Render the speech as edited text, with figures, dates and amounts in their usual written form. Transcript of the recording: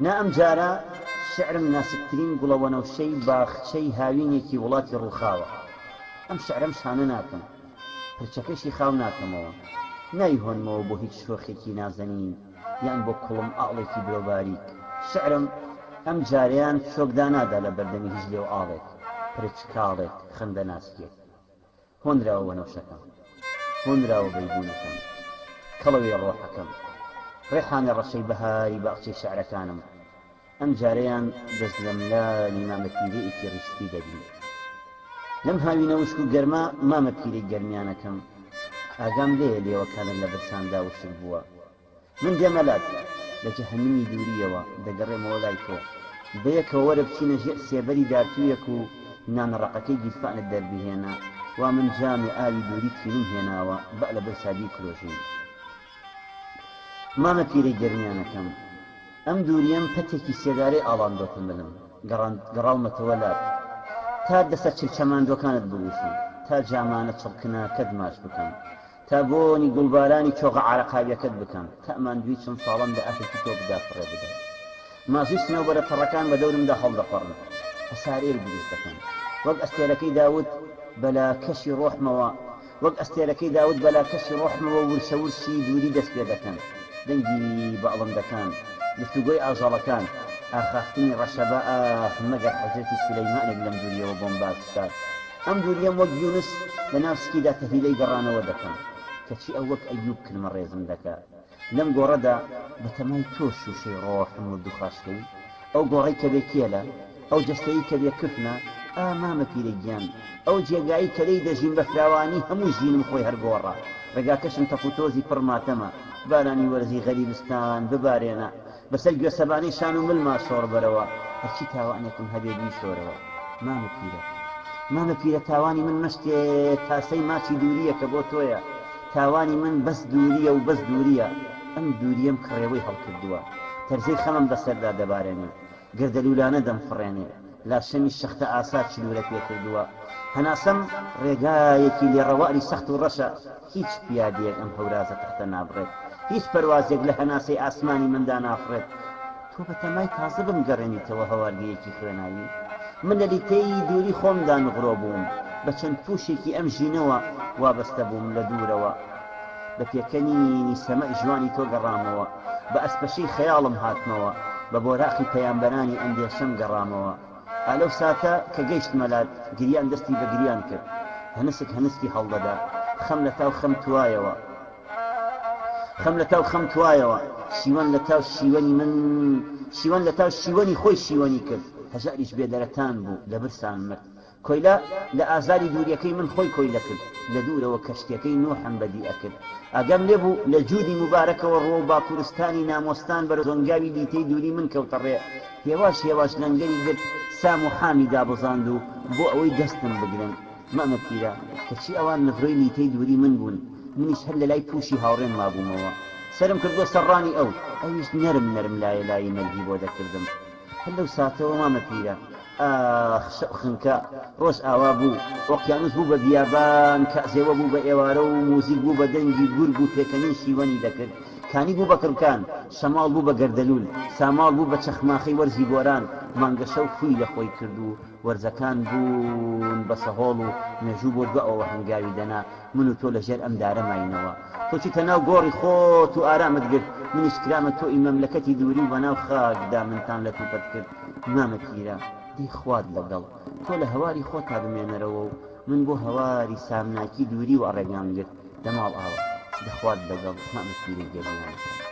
نا ئەم جارە شعرم ناسکترین گوڵەوەنەوشەی باخچەی هاوینێکی وڵاتی ڕووخاوە. ئەم شعرم شانە ناکەم، پرچەکەشی خاو ناکەمەوە، نایهۆنمەوە بۆ هیچ شۆخێکی نازەنین یان بۆ کوڵم ئاڵێکی برۆباریک. شعرم ئەم جاریان شۆکدانادا لە بەردەمی هیچ لێو ئاڵێک، پرچ کاڵێک، خەندە ناسکێک. هۆنراوە وەنەوشەکەم، هۆنراوە بەیبوونەکەم، کەڵەوێ ڕۆحەکەم، ڕێحانە ڕەشەی بەهاری باخچەی شعرەکانم. ئەم جارەیان دەست لە ملای مامەپیرەیەکی ڕیشتی دەبین. لەم هاوینە وشک و گەرما مامەپیرەی گەرمیانەکەم ئاگام لێیە لێوەکانت لە بەرساندا وشک بووە. من دێمەلات لە جەهەنمی دووریەوە دەگەڕێمەوە لای تۆ، بەیەکەوە وەرە بچینە ژێر سێبەری دارتوویەک و نانەڕەقەکەی گیرفانت دەربهێنا، وا من جامی ئاوی دووری تینم هێناوە بە لە بەرسادی کلۆژین. مامەپیرەی گەرمیانەکەم ئەم دووریەم پەتێکی سێدارەی ئاڵاندۆتم بنم، گەڕاومەتەوە لات تا دەسە چلچەماندۆکانت بووشم، تا جامانە چڵکناکەت ماچ بکەم، تا بۆنی گوڵبارانی چۆغە عارەقاویەکەت بکەم، تا ئەماندوی چەند ساڵم لە ئافرەتی تۆ بدافڕێ بدەم. مازووی سنەوبەرە پەڕەکان بە دەورمدا هەڵدەپەڕن، هەسارێر دروست دەکەن، وەک ئەستێرەکەی داوت بەلا کەشی ڕۆحمەوە، وەک ئەستێرەکەی داوت بەلا کەشی ڕۆحمەوە ورشە ورشی دووری دەست پێ دەکەن. دەنگی بەڵندەکان، گفتوگۆی ئاژەڵەکان، ئاخافتنی ڕەشەبە مەگەر حەزرەتی سولەیمانێک لەم دووریەوە بۆم باس بکات. ئەم دووریەم وەک یونس لە ناو سکیدا تەهیلەی گەڕانەوە دەکەم، کەچی ئەو وەک ئەیوب کلمە ڕێزم دەکات. لەم گۆڕەدا بە تەمای تۆ شوشەی ڕۆحم و دووخاشکەی، ئەو گۆڕەی کە بێ کێلە، ئەو جەستەیی کە بێ کفنە، مامەپیرەی گیان، ئەو جێگایی کە لەی دەژین بە فراوانی هەموو ژینم خۆی هەرگۆڕە. ڕێگاکەشم تەقوتۆزی پڕماتەمە، بارانی وەرزی غەریبستان ببارێنە، بەسەر گوێسەبانەی شان و ملما شۆڕ بەرەوە، هەرچی تاوانێکم هەبێ بیشۆرەوە. مامەپیرە تاوانی من مەشتێ تاسەی ماچی دووریە کە بۆ تۆیە، تاوانی من بەس دووریە و بەس دووریە. ئەم دووریەم کڕێوەی هەڵکردووە، تەرزەی خەمم بەسەردا دەبارێنێ، گردەلوولانە دەمفڕێنێ، لاشەمی شەختە ئاسا چلوورە پێ کردووە. هەناسەم ڕێگایەکی لێڕەواری سەخت و ڕەشە، هیچ پیادەیەک ئەم هەورازە تەختە نابڕێت، هیچ پەروازێک لە هەناسەی ئاسمانی مندا نافرێت. تۆ بە تەمای تازە بمگەڕێنیتەوە هەواردەیەکی خوێناوی. من لە لیتەی دووری خۆمدا نغڕۆ بووم، بە چەند تووشێکی ئەم ژینەوە وابەستە بووم لە دوورەوە. بە پێکەنینی سەمەی جوانی تۆ گەڕامەوە، بە ئەسپەشەی خەیاڵم هاتمەوە، بە بۆراقی پەیامبەرانی ئەندێشەم گەڕامەوە. ئالەو ساتە کە گەیشتمەلات گریان دەستی بە گریان کرد، هەنسک هەنسکی هەڵدەدا، خەم لە تاو خەم توایەوە، خەم لە تاو خەم توایەوە، شیوەن لە تاو شیوەنی من، شیوەن لە تاو شیوەنی خۆی شیوەنی کرد. هەژاریش بێدەرەتان بوو لە برسان مرد، کۆیلا لە ئازاری دووریەکەی من خۆی کۆیلە کرد، لە دوورەوە کەشتەکەی نوحم بەدی ئەکرد. ئاگام لێبوو لە جوودی مبارەکەوە ڕۆ و باکوورستانی نامۆستان بەرە زۆنگاوی لیتەی دووری من کەوتەڕێ. هێواش لەنگەری گرت، سام و حامی دابزاند و بۆ ئەوەی دەستم بگرن. مامەپیرە کەچی ئەوان نەفرۆی لیتەی دووری من بوون، منیش هەر لە لای تووشی هاوڕێم مابوومەوە. سرم کردووە سەرڕانی ئەویش نەرم لایە مەرگی بۆ دەکردم. هەر لەو ساتەوە مامەپیرە خنکە ڕۆژ ئاوا بوو، ئۆقیانوس بوو بە بیابان، کەزێوە بوو بە ئێوارە و موزیک بوو بە دەنگی گورگ و پێکەنین شیوەنی دەکرد، کانی بوو بە کڕکان، شەماڵ بوو بە گەردەلوول، ساماڵ بوو بە چەخماخی وەرزی گۆران، مانگەشە و خوی لە خۆی کرد و وەرزەکان بوون بە سەهۆڵ و مێژوو بۆ دووەوە هەنگاوی دەنا. من و تۆ لەژێر ئەم دارە ماینەوە، تۆچی تەناو گۆڕی خۆت و ئارامت گرت، منیش کرامە تۆ ئیمەملەکەتی دووری و بەناو خاکدا منتان لە توپەت کرد. مامەپیرە دی خوات لەگەڵ تۆ لە هەواری خۆتا بمێنەرەوە و من بۆ هەواری سامناکی دووری و ئەڕێگام گرت. دەماڵ ئاوە دەخوات لەگەڵ مامەپیرەی گەرمیانەکە.